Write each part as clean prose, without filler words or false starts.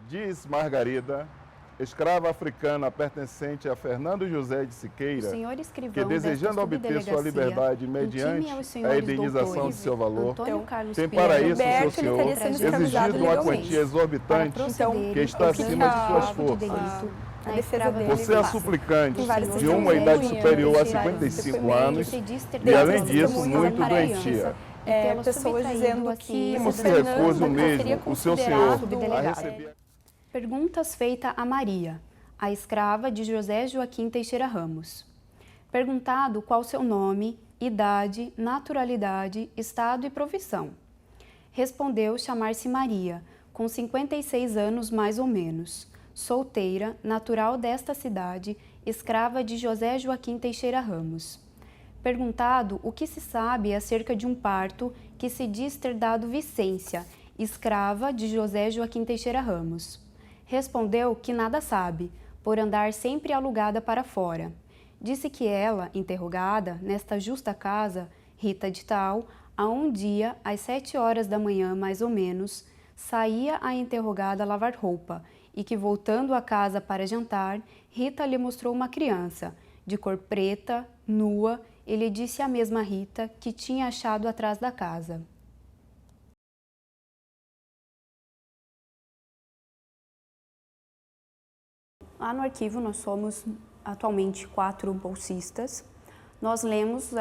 Diz Margarida, escrava africana pertencente a Fernando José de Siqueira, que desejando obter sua liberdade mediante a indenização de seu valor, tem para isso seu senhor exigido uma quantia exorbitante que está acima de suas forças. Você é suplicante de uma idade superior a 55 anos e, além disso, muito doentia. Pessoas dizendo que como se recuse o mesmo o seu senhor a receber. Perguntas feitas a Maria, a escrava de José Joaquim Teixeira Ramos. Perguntado qual seu nome, idade, naturalidade, estado e profissão. Respondeu chamar-se Maria, com 56 anos mais ou menos, solteira, natural desta cidade, escrava de José Joaquim Teixeira Ramos. Perguntado o que se sabe acerca de um parto que se diz ter dado Vicência, escrava de José Joaquim Teixeira Ramos. Respondeu que nada sabe, por andar sempre alugada para fora. Disse que ela, interrogada, nesta justa casa, Rita de Tal, a um dia, às 7 horas da manhã, mais ou menos, saía a interrogada lavar roupa e que, voltando à casa para jantar, Rita lhe mostrou uma criança, de cor preta, nua, e lhe disse à mesma Rita que tinha achado atrás da casa. Lá no arquivo nós somos atualmente 4 bolsistas. Nós lemos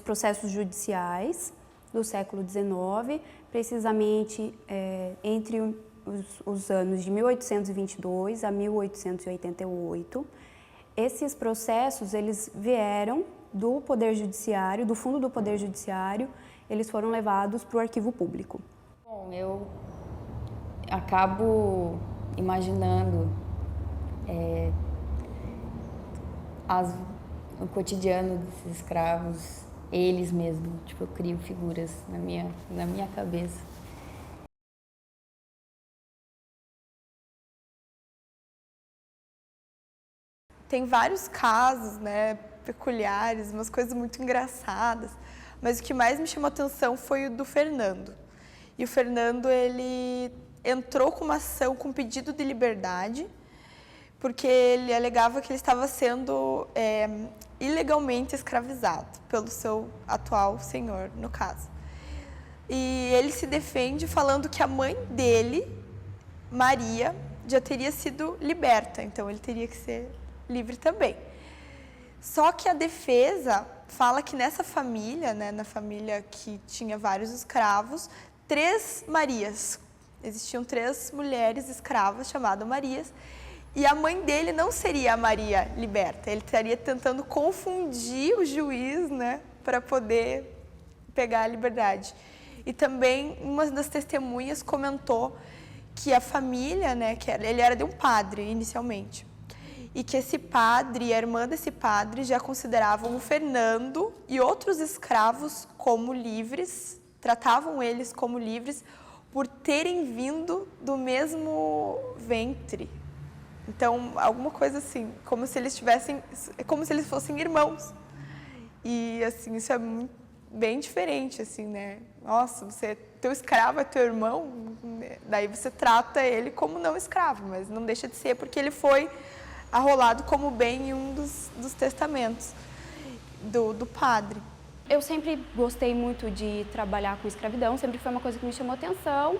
processos judiciais do século XIX, precisamente entre os anos de 1822 a 1888. Esses processos, eles vieram do Poder Judiciário, do fundo do Poder Judiciário, eles foram levados para o arquivo público. Bom, eu acabo imaginando o cotidiano desses escravos, eles mesmos, tipo, eu crio figuras na minha cabeça. Tem vários casos, né, peculiares, umas coisas muito engraçadas, mas o que mais me chamou a atenção foi o do Fernando. E o Fernando, ele entrou com uma ação com pedido de liberdade, porque ele alegava que ele estava sendo ilegalmente escravizado pelo seu atual senhor, no caso. E ele se defende falando que a mãe dele, Maria, já teria sido liberta, então ele teria que ser livre também. Só que a defesa fala que nessa família, né, na família que tinha vários escravos, 3 Marias, existiam 3 mulheres escravas chamadas Marias, e a mãe dele não seria a Maria liberta, ele estaria tentando confundir o juiz, né, para poder pegar a liberdade. E também uma das testemunhas comentou que a família, né, ele era de um padre inicialmente, e que esse padre e a irmã desse padre já consideravam o Fernando e outros escravos como livres, tratavam eles como livres por terem vindo do mesmo ventre. Então, alguma coisa assim, como se eles fossem irmãos. E assim, isso é bem diferente, assim, né? Nossa, teu escravo é teu irmão, daí você trata ele como não escravo, mas não deixa de ser porque ele foi arrolado como bem em um dos testamentos do padre. Eu sempre gostei muito de trabalhar com escravidão, sempre foi uma coisa que me chamou atenção.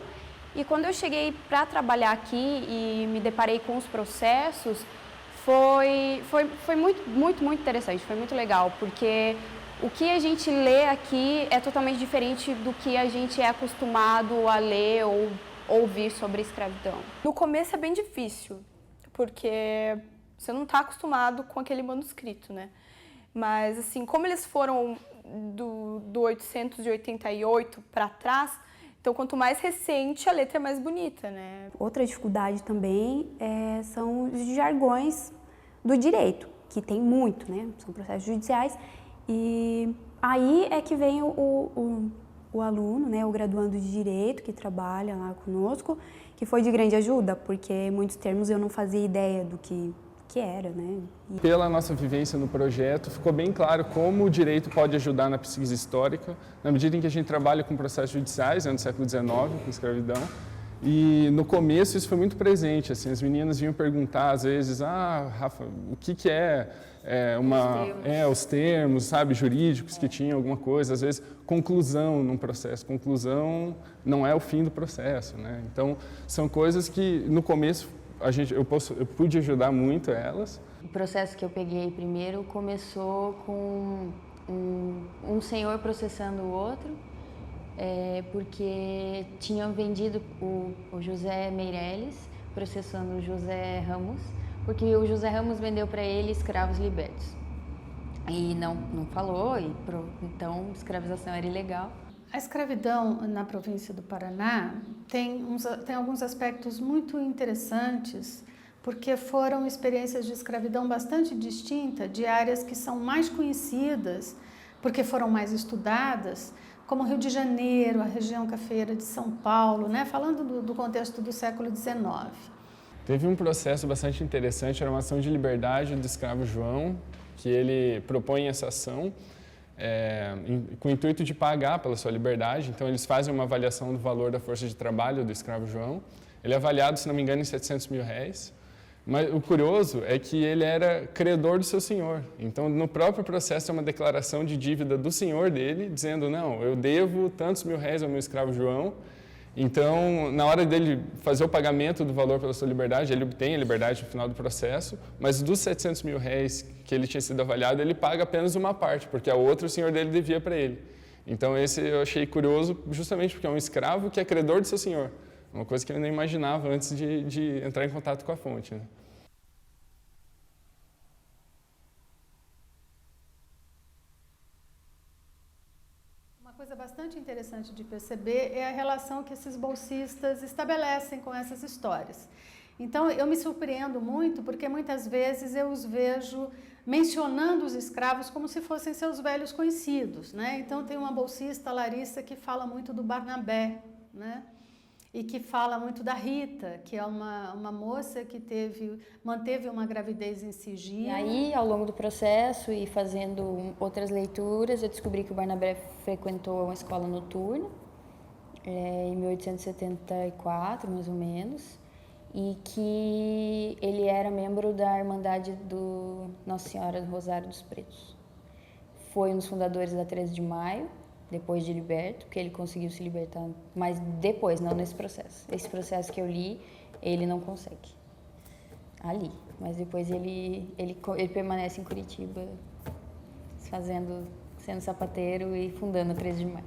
E quando eu cheguei para trabalhar aqui e me deparei com os processos, foi muito interessante, foi muito legal, porque o que a gente lê aqui é totalmente diferente do que a gente é acostumado a ler ou ouvir sobre escravidão. No começo é bem difícil, porque você não está acostumado com aquele manuscrito, né? Mas, assim, como eles foram do 888 para trás, então, quanto mais recente, a letra é mais bonita, né? Outra dificuldade também são os jargões do direito, que tem muito, né? São processos judiciais. E aí é que vem o aluno, né? O graduando de Direito, que trabalha lá conosco, que foi de grande ajuda, porque muitos termos eu não fazia ideia do que era, né? Pela nossa vivência no projeto, ficou bem claro como o direito pode ajudar na pesquisa histórica, na medida em que a gente trabalha com processos judiciais, no século XIX, com escravidão, E no começo isso foi muito presente, assim, as meninas vinham perguntar às vezes, Rafa, o que é os termos, sabe, jurídicos que tinham alguma coisa, às vezes conclusão num processo, conclusão não é o fim do processo, né? Então são coisas que no começo eu pude ajudar muito elas. O processo que eu peguei primeiro começou com um senhor processando o outro, porque tinham vendido o José Meirelles processando o José Ramos, porque o José Ramos vendeu para ele escravos libertos. E não falou, então escravização era ilegal. A escravidão na província do Paraná tem alguns aspectos muito interessantes, porque foram experiências de escravidão bastante distintas de áreas que são mais conhecidas, porque foram mais estudadas, como Rio de Janeiro, a região cafeeira de São Paulo, né? Falando do contexto do século XIX. Teve um processo bastante interessante, era uma ação de liberdade do escravo João, que ele propõe essa ação com o intuito de pagar pela sua liberdade. Então, eles fazem uma avaliação do valor da força de trabalho do escravo João. Ele é avaliado, se não me engano, em R$700 mil. Mas o curioso é que ele era credor do seu senhor. Então, no próprio processo, é uma declaração de dívida do senhor dele, dizendo, não, eu devo tantos R$1.000 ao meu escravo João. Então, na hora dele fazer o pagamento do valor pela sua liberdade, ele obtém a liberdade no final do processo, mas dos R$700 mil que ele tinha sido avaliado, ele paga apenas uma parte, porque a outra o senhor dele devia para ele. Então, esse eu achei curioso justamente porque é um escravo que é credor do seu senhor. Uma coisa que eu não imaginava antes de entrar em contato com a fonte, né? Uma coisa bastante interessante de perceber é a relação que esses bolsistas estabelecem com essas histórias. Então, eu me surpreendo muito porque muitas vezes eu os vejo mencionando os escravos como se fossem seus velhos conhecidos, né? Então, tem uma bolsista, Larissa, que fala muito do Barnabé, né? E que fala muito da Rita, que é uma moça que manteve uma gravidez em sigilo. E aí, ao longo do processo e fazendo outras leituras, eu descobri que o Barnabé frequentou uma escola noturna, em 1874, mais ou menos, e que ele era membro da Irmandade do Nossa Senhora do Rosário dos Pretos. Foi um dos fundadores da 13 de Maio, depois de liberto, porque ele conseguiu se libertar, mas depois, não nesse processo. Esse processo que eu li, ele não consegue. Ali. Mas depois ele permanece em Curitiba, sendo sapateiro e fundando a 13 de Maio.